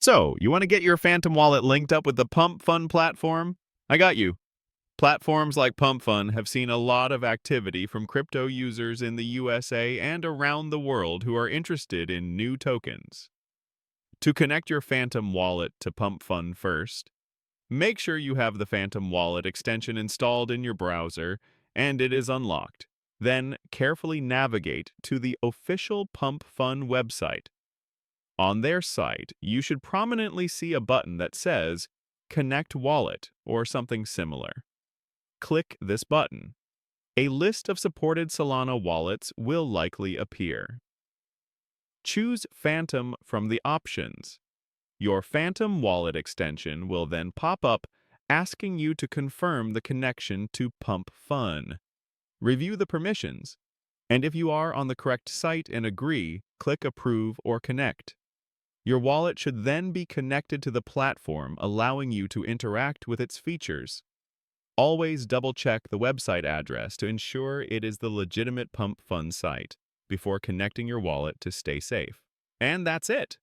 So, you want to get your Phantom wallet linked up with the Pump.fun platform? I got you. Platforms like Pump.fun have seen a lot of activity from crypto users in the USA and around the world who are interested in new tokens. To connect your Phantom wallet to Pump.fun first, make sure you have the Phantom wallet extension installed in your browser and it is unlocked. Then, carefully navigate to the official Pump.fun website. On their site, you should prominently see a button that says Connect Wallet or something similar. Click this button. A list of supported Solana wallets will likely appear. Choose Phantom from the options. Your Phantom wallet extension will then pop up asking you to confirm the connection to Pump.fun. Review the permissions, and if you are on the correct site and agree, click Approve or Connect. Your wallet should then be connected to the platform, allowing you to interact with its features. Always double-check the website address to ensure it is the legitimate Pump.fun site before connecting your wallet to stay safe. And that's it.